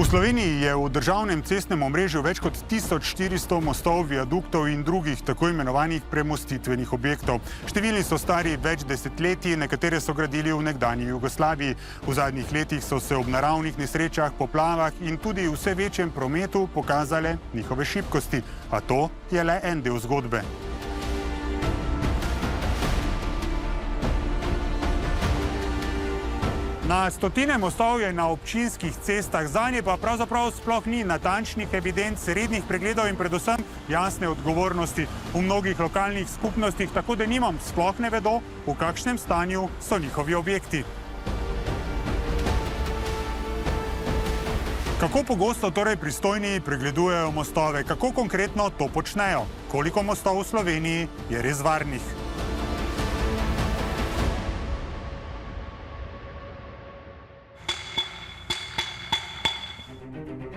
Sloveniji je v državnem cestnem omrežju več kot 1400 mostov, viaduktov in drugih tako imenovanih premostitvenih objektov. Številni so stari več desetletij, nekatere so gradili v nekdanji Jugoslaviji. V zadnjih letih so se ob naravnih nesrečah, poplavah in tudi vse večjem prometu pokazale njihove šibkosti. A to je le en del zgodbe. Na stotine mostov je na občinskih cestah, zanje pa pravzaprav sploh ni natančnih evidenc, rednih pregledov in predvsem jasne odgovornosti. V mnogih lokalnih skupnostih tako denimo sploh ne vedo, v kakšnem stanju so njihovi objekti. Kako pogosto torej pristojni pregledujejo mostove? Kako konkretno to počnejo? Koliko mostov v Sloveniji je res varnih?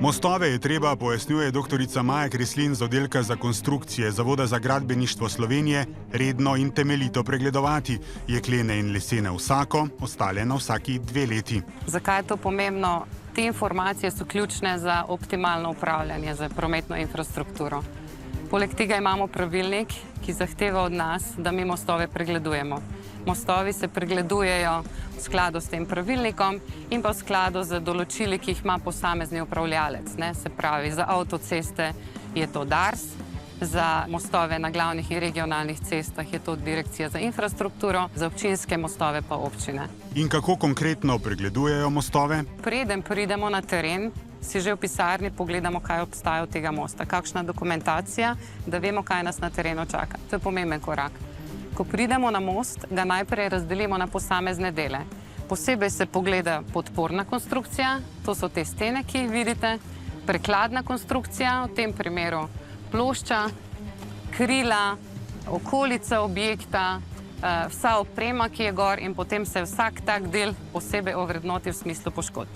Mostove je treba, pojasnjuje doktorica Maja Kreslin z oddelka za konstrukcije Zavoda za gradbeništvo Slovenije, redno in temeljito pregledovati. Jeklene in lesene vsako, ostale na vsaki 2 leti. Zakaj je to pomembno? Te informacije so ključne za optimalno upravljanje z prometno infrastrukturo. Poleg tega imamo pravilnik, ki zahteva od nas, da mi mostove pregledujemo. Mostovi se pregledujejo v skladu s tem pravilnikom in pa v skladu z določili, ki jih ima posamezni upravljalec. Se pravi, za avtoceste je to DARS, za mostove na glavnih in regionalnih cestah je to Direkcija za infrastrukturo, za občinske mostove pa občine. In kako konkretno pregledujejo mostove? Preden pridemo na teren, si že v pisarni pogledamo, kaj obstaja od tega mosta, kakšna dokumentacija, da vemo, kaj nas na terenu čaka. To je pomemben korak. Ko pridemo na most, ga najprej razdelimo na posamezne dele. Posebej se pogleda podporna konstrukcija, to so te stene, ki jih vidite, prekladna konstrukcija, v tem primeru plošča, krila, okolica objekta, vsa oprema, ki je gor, in potem se vsak tak del posebej ovrednoti v smislu poškodb.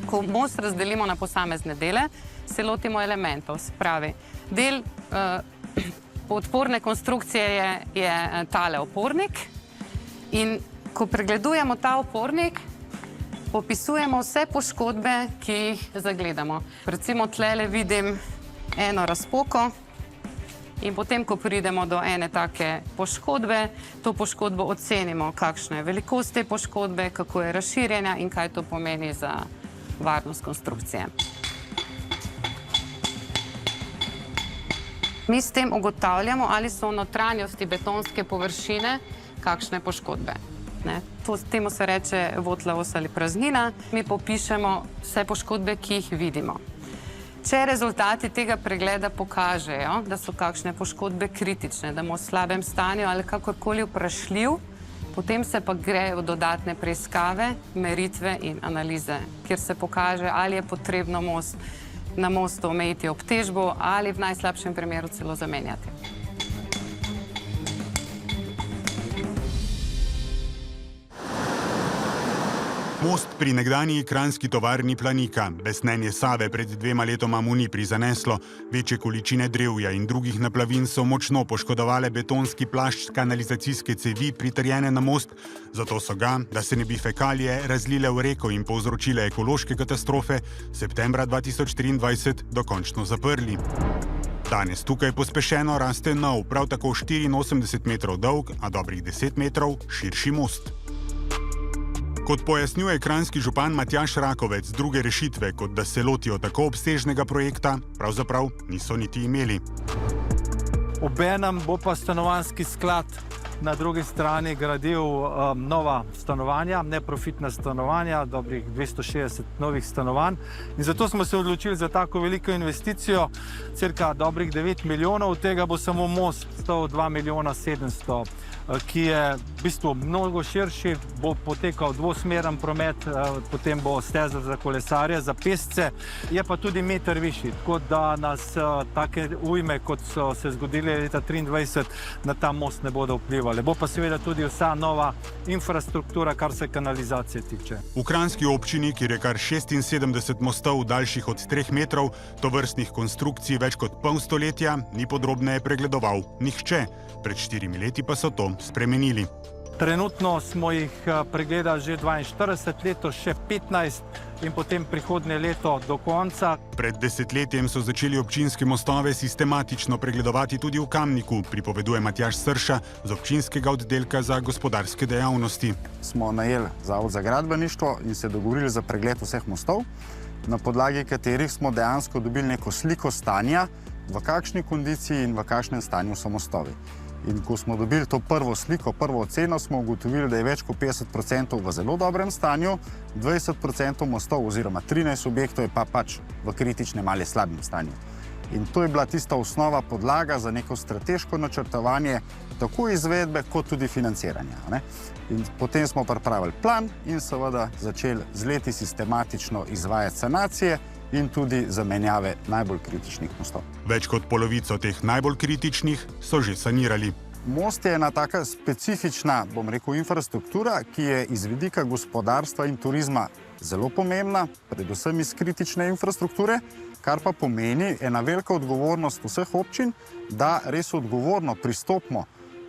Ko most razdelimo na posamezne dele, se lotimo elementov. Se pravi, del podporne konstrukcije je tale opornik in ko pregledujemo ta opornik, popisujemo vse poškodbe, ki jih zagledamo. Recimo tlele vidim eno razpoko in potem, ko pridemo do ene take poškodbe, to poškodbo ocenimo, kakšna je velikost te poškodbe, kako je razširjena in kaj to pomeni za varnost konstrukcije. Mi s tem ugotavljamo, ali so v notranjosti betonske površine kakšne poškodbe. Temu se reče votlavost ali praznina. Mi popišemo vse poškodbe, ki jih vidimo. Če rezultati tega pregleda pokažejo, da so kakšne poškodbe kritične, da smo v slabem stanju ali kakorkoli vprašljiv, potem se pa gre v dodatne preiskave, meritve in analize, kjer se pokaže, ali je potrebno na mostu omejiti obtežbo ali v najslabšem primeru celo zamenjati. Most pri nekdanji kranjski tovarni Planika. Besnenje Save pred 2 letoma mu ni prizaneslo. Večje količine drevja in drugih naplavin so močno poškodovale betonski plašč kanalizacijske cevi pritrjene na most, zato so ga, da se ne bi fekalije razlile v reko in povzročile ekološke katastrofe, septembra 2023 dokončno zaprli. Danes tukaj pospešeno raste nov, prav tako 84 metrov dolg, a dobrih 10 metrov širši most. Kot pojasnjuje kranjski župan Matjaž Rakovec, druge rešitve, kot da se lotijo tako obsežnega projekta, pravzaprav niso niti imeli. Obenem bo pa stanovanjski sklad na drugi strani gradil nova stanovanja, neprofitna stanovanja, dobrih 260 novih stanovanj. In zato smo se odločili za tako veliko investicijo, cirka dobrih 9 milijonov, od tega bo samo most stal 2 milijona 700, ki je v bistvu mnogo širši, bo potekal dvosmeren promet, potem bo steza za kolesarje, za pešce, je pa tudi meter višji, tako da nas take ujme, kot so se zgodile leta 2023, na ta most ne bodo vplivali. Bo pa seveda tudi vsa nova infrastruktura, kar se kanalizacije tiče. V kranjski občini, kjer je kar 76 mostov daljših od 3 metrov, tovrstnih konstrukcij več kot pol stoletja, ni podrobneje pregledoval nihče. Pred 4 leti pa so to spremenili. Trenutno smo jih pregledali že 42, letos še 15 in potem prihodnje leto do konca. Pred desetletjem so začeli občinske mostove sistematično pregledovati tudi v Kamniku, pripoveduje Matjaž Srša z občinskega oddelka za gospodarske dejavnosti. Smo najeli Zavod za gradbeništvo in se dogovorili za pregled vseh mostov, na podlagi katerih smo dejansko dobili neko sliko stanja, v kakšni kondiciji in v kakšnem stanju so mostovi. In ko smo dobili to prvo sliko, prvo oceno, smo ugotovili, da je več kot 50% v zelo dobrem stanju, 20% mostov oziroma 13 objektov je pa pač v kritičnem ali slabem stanju. In to je bila tista osnova, podlaga za neko strateško načrtovanje tako izvedbe kot tudi financiranja. In potem smo pripravili plan in seveda začeli z leti sistematično izvajati sanacije in tudi zamenjave najbolj kritičnih mostov. Več kot polovico teh najbolj kritičnih so že sanirali. Most je ena taka specifična, bom rekel, infrastruktura, ki je iz vidika gospodarstva in turizma zelo pomembna, predvsem iz kritične infrastrukture, kar pa pomeni ena velika odgovornost vseh občin, da res odgovorno pristopimo,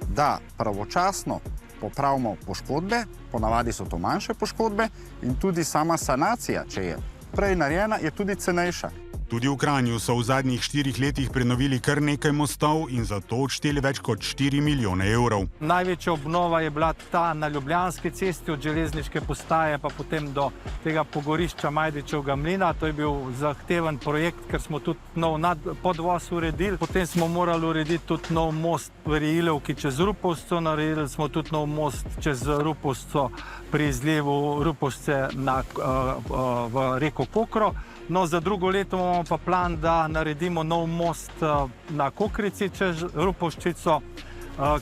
da pravočasno popravimo poškodbe, ponavadi so to manjše poškodbe, in tudi sama sanacija, če je prej narejena, je tudi cenejša. Tudi v Kranju so v zadnjih 4 letih prenovili kar nekaj mostov in za to odšteli več kot 4 milijone evrov. Največja obnova je bila ta na Ljubljanski cesti od železniške postaje pa potem do tega pogorišča Majdičevega mlina. To je bil zahteven projekt, ker smo tudi nov podvoz uredili. Potem smo morali urediti tudi nov most v Rilevki čez Rupovsko, naredili smo tudi nov most čez Rupovsko pri izlivu Rupovce v reko Kokro. No, za drugo leto imamo pa plan, da naredimo nov most na Kokrici čez Rupovščico,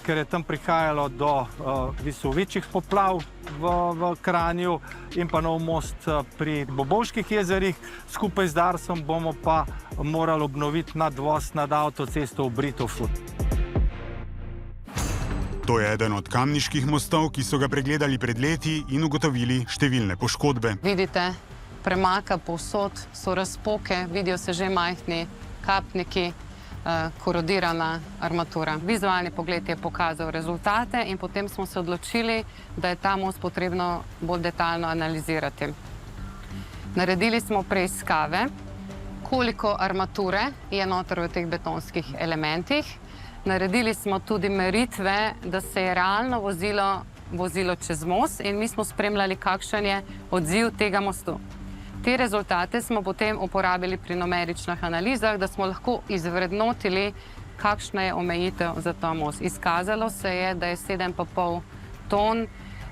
ker je tam prihajalo do večjih poplav v Kranju, in pa nov most pri Bobovških jezerih. Skupaj z Darsom bomo pa morali obnoviti nadvoz nad avtocesto v Britofu. To je eden od kamniških mostov, ki so ga pregledali pred leti in ugotovili številne poškodbe. Vidite, premaka povsod, so razpoke, vidijo se že majhni kapniki, korodirana armatura. Vizualni pogled je pokazal rezultate in potem smo se odločili, da je ta most potrebno bolj detaljno analizirati. Naredili smo preiskave, koliko armature je noter v teh betonskih elementih. Naredili smo tudi meritve, da se je realno vozilo čez most in mi smo spremljali, kakšen je odziv tega mostu. Te rezultate smo potem uporabili pri numeričnih analizah, da smo lahko izvrednotili, kakšna je omejitev za ta most. Izkazalo se je, da je 7,5 ton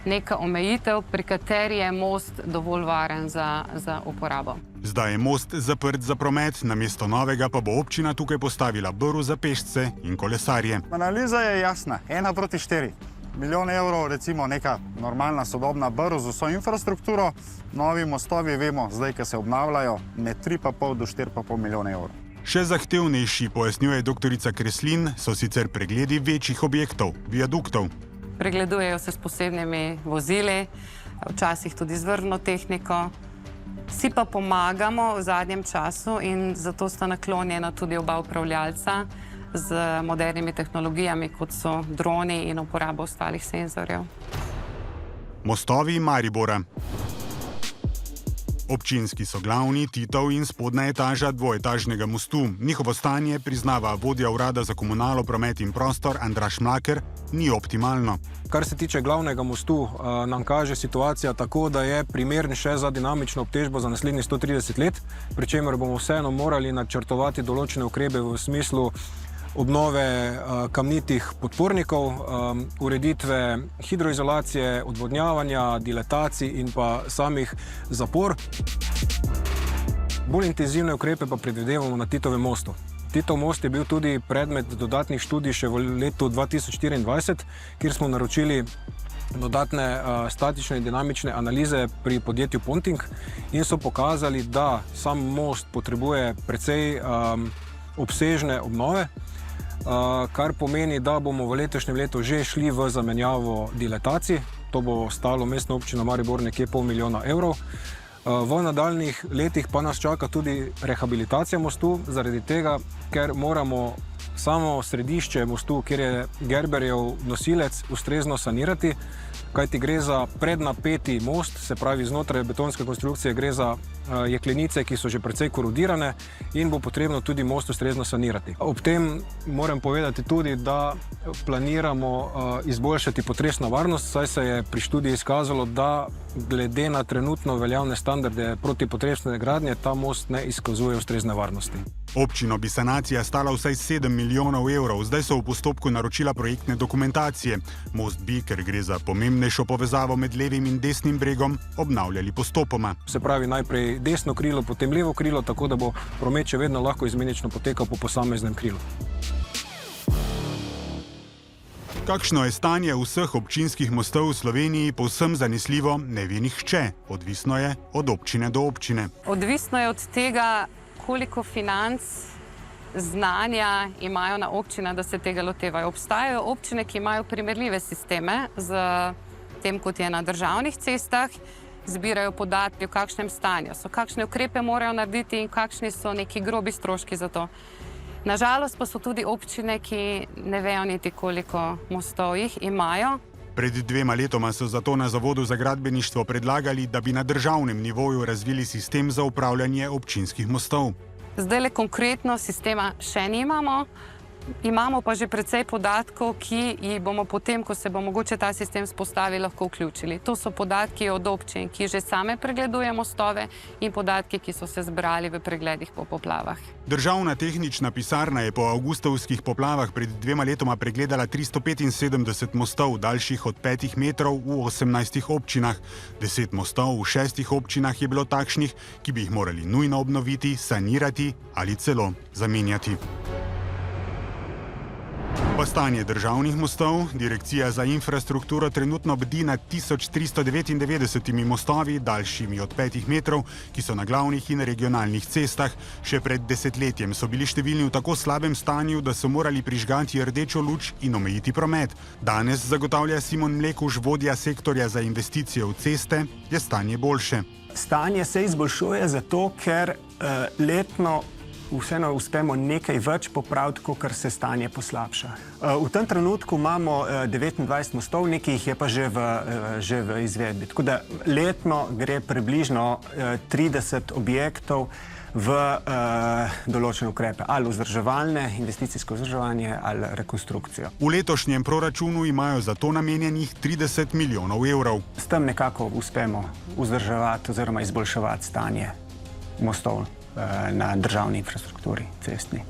neka omejitev, pri kateri je most dovolj varen za uporabo. Zdaj je most zaprt za promet, namesto novega pa bo občina tukaj postavila brv za pešce in kolesarje. Analiza je jasna, 1:4. Milijon evrov, recimo neka normalna sodobna brv z vso infrastrukturo, novi mostovi, vemo, zdaj, ki se obnavljajo, med 3,5 do 4,5 milijona evrov. Še zahtevnejši, pojasnjuje doktorica Kreslin, so sicer pregledi večjih objektov, viaduktov. Pregledujejo se s posebnimi vozili, včasih tudi z vrvno tehniko. Vsi pa pomagamo v zadnjem času in zato sta naklonjena tudi oba upravljalca z modernimi tehnologijami, kot so droni in uporabo ostalih senzorjev. Mostovi Maribora. Občinski so glavni, Titov in spodnja etaža dvoetažnega mostu. Njihovo stanje, priznava vodja urada za komunalo, promet in prostor Andraž Mlaker, ni optimalno. Kar se tiče glavnega mostu, nam kaže situacija tako, da je primeren še za dinamično obtežbo za naslednjih 130 let, pri čemer bomo vseeno morali načrtovati določene ukrepe v smislu obnove kamnitih podpornikov, ureditve hidroizolacije, odvodnjavanja, dilatacij in pa samih zapor. Bolj intenzivne ukrepe pa predvidevamo na Titovem mostu. Titov most je bil tudi predmet dodatnih študij še v letu 2024, kjer smo naročili dodatne statične in dinamične analize pri podjetju Ponting in so pokazali, da sam most potrebuje precej obsežne obnove, kar pomeni, da bomo v letošnjem letu že šli v zamenjavo dilatacij. To bo stalo Mestno občino Maribor nekje 500 milijona evrov. V nadaljnih letih pa nas čaka tudi rehabilitacija mostu, zaradi tega, ker moramo samo središče mostu, kjer je Gerberjev nosilec, ustrezno sanirati, kajti gre za prednapeti most, se pravi znotraj betonske konstrukcije gre za jeklenice, ki so že precej korodirane in bo potrebno tudi most ustrezno sanirati. Ob tem moram povedati tudi, da planiramo izboljšati potresno varnost, saj se je pri študiji izkazalo, da glede na trenutno veljavne standarde protipotresne gradnje ta most ne izkazuje ustrezne varnosti. Občino bi sanacija stala vsaj 7 milijonov evrov, zdaj so v postopku naročila projektne dokumentacije. Most bi, ker gre za pomembnejšo povezavo med levim in desnim bregom, obnavljali postopoma. Se pravi najprej desno krilo, potem levo krilo, tako da bo promet še vedno lahko izmenično potekal po posameznem krilu. Kakšno je stanje vseh občinskih mostov v Sloveniji, povsem zanesljivo ne ve nihče. Odvisno je od občine do občine. Odvisno je od tega, koliko financ, znanja imajo na občina, da se tega lotevajo. Obstajajo občine, ki imajo primerljive sisteme z tem, kot je na državnih cestah, zbirajo podatke, v kakšnem stanju so, kakšne ukrepe morajo narediti in kakšni so neki grobi stroški za to. Nažalost pa so tudi občine, ki ne vejo niti, koliko mostov jih imajo. Pred 2 letoma so zato na Zavodu za gradbeništvo predlagali, da bi na državnem nivoju razvili sistem za upravljanje občinskih mostov. Zdajle konkretno sistema še nimamo, imamo pa že precej podatkov, ki jih bomo potem, ko se bo mogoče ta sistem spostavil, lahko vključili. To so podatki od občin, ki že same pregledujejo mostove in podatki, ki so se zbrali v pregledih po poplavah. Državna tehnična pisarna je po avgustovskih poplavah pred 2 letoma pregledala 375 mostov, daljših od 5 metrov v 18 občinah. 10 mostov v 6 občinah je bilo takšnih, ki bi jih morali nujno obnoviti, sanirati ali celo zamenjati. Pa stanje državnih mostov. Direkcija za infrastrukturo trenutno bdi nad 1399 mostovi, daljšimi od 5 metrov, ki so na glavnih in regionalnih cestah. Še pred desetletjem so bili številni v tako slabem stanju, da so morali prižgati rdečo luč in omejiti promet. Danes, zagotavlja Simon Mlekuž, vodja sektorja za investicije v ceste, je stanje boljše. Stanje se izboljšuje zato, ker letno vseeno uspemo nekaj več popraviti, kot se stanje poslabša. V tem trenutku imamo 29 mostov, nekaj jih je pa že v izvedbi. Tako da letno gre približno 30 objektov v določene ukrepe, ali vzdrževalne, investicijsko vzdrževanje ali rekonstrukcijo. V letošnjem proračunu imajo za to namenjenih 30 milijonov evrov. S tem nekako uspemo vzdrževati oziroma izboljševati stanje mostov na državni infrastrukturi cestni.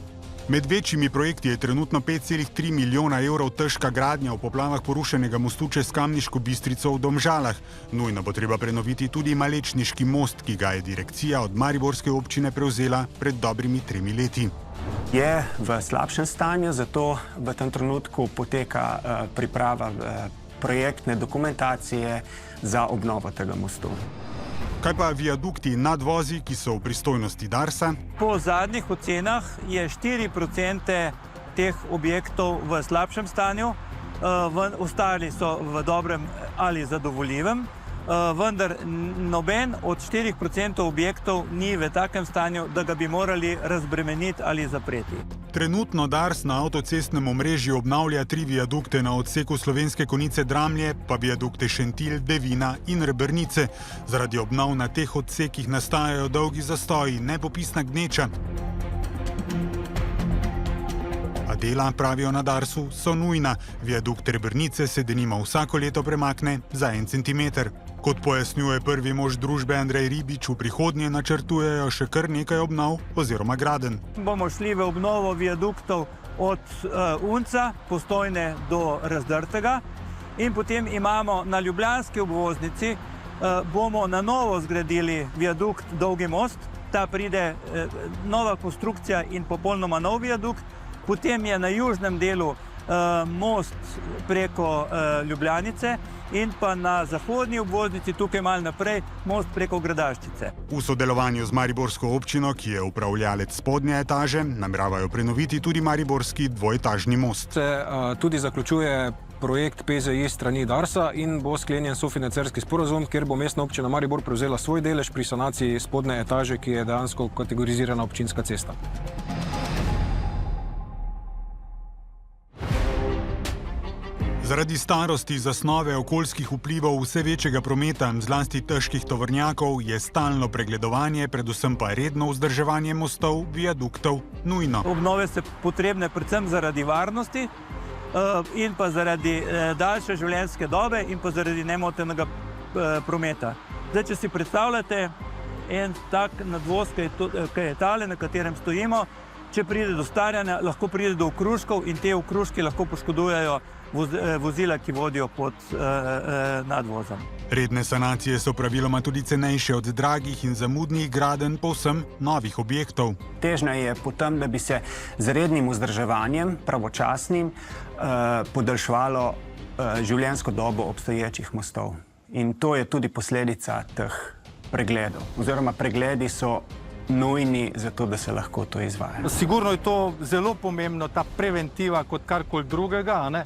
Med večjimi projekti je trenutno 5,3 milijona evrov težka gradnja v poplavah porušenega mostu čez Kamniško Bistrico v Domžalah. Nujno bo treba prenoviti tudi Malečniški most, ki ga je direkcija od mariborske občine prevzela pred dobrimi 3 leti. Je v slabšem stanju, zato v tem trenutku poteka priprava projektne dokumentacije za obnovo tega mostu. Kaj pa viadukti in nadvozi, ki so v pristojnosti Darsa? Po zadnjih ocenah je 4% teh objektov v slabšem stanju, ostali so v dobrem ali zadovoljivem, vendar noben od 4% objektov ni v takem stanju, da ga bi morali razbremeniti ali zapreti. Trenutno Dars na avtocestnem omrežju obnavlja 3 viadukte na odseku Slovenske Konjice Dramlje, pa viadukte Šentilj, Devina in Rebrnice. Zaradi obnov na teh odsekih nastajajo dolgi zastoji, nepopisna gneča. A dela, pravijo na Darsu, so nujna. Viadukt Rebrnice se denimo vsako leto premakne za 1 centimeter. Kot pojasnjuje prvi mož družbe Andrej Ribič, v prihodnje načrtujejo še kar nekaj obnov oziroma gradenj. Bomo šli v obnovo viaduktov od Unca, Postojne do Razdrtega in potem imamo na ljubljanski obvoznici, bomo na novo zgradili viadukt Dolgi most, ta pride nova konstrukcija in popolnoma nov viadukt, potem je na južnem delu most preko Ljubljanice in pa na zahodni obvoznici, tukaj malo naprej, most preko Gradaščice. V sodelovanju z mariborsko občino, ki je upravljalec spodnje etaže, nameravajo prenoviti tudi mariborski dvoetažni most. Se tudi zaključuje projekt PZI strani Darsa in bo sklenjen sofinancerski sporazum, kjer bo mestna občina Maribor prevzela svoj delež pri sanaciji spodnje etaže, ki je dejansko kategorizirana občinska cesta. Zaradi starosti, zasnove, okoljskih vplivov, vse večjega prometa, zlasti težkih tovornjakov, je stalno pregledovanje, predvsem pa redno vzdrževanje mostov, viaduktov nujno. Obnove so potrebne predvsem zaradi varnosti in pa zaradi daljše življenjske dobe in pa zaradi nemotenega prometa. Zdaj, če si predstavljate en tak nadvoz, ki je tale, na katerem stojimo, če pride do staranja, lahko pride do okruškov in te okruški lahko poškodujejo vozila, ki vodijo pod nadvozom. Redne sanacije so praviloma tudi cenejše od dragih in zamudnih gradenj povsem novih objektov. Težnja je potem, da bi se z rednim vzdrževanjem, pravočasnim, podaljševalo življenjsko dobo obstoječih mostov. In to je tudi posledica teh pregledov. Oziroma pregledi so nujni za to, da se lahko to izvaja. Sigurno je to zelo pomembno, ta preventiva kot karkoli drugega, ne?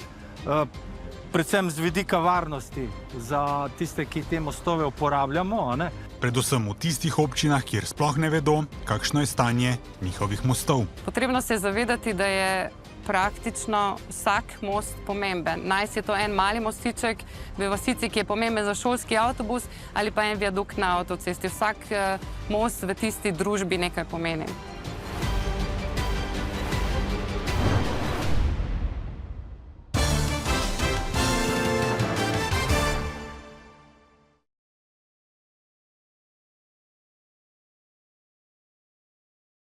Predvsem z vidika varnosti za tiste, ki te mostove uporabljamo. Ne? Predvsem v tistih občinah, kjer sploh ne vedo, kakšno je stanje njihovih mostov. Potrebno se je zavedati, da je praktično vsak most pomemben. Naj si je to en mali mostiček v vasici, ki je pomemben za šolski avtobus, ali pa en viadukt na avtocesti. Vsak most v tisti družbi nekaj pomeni.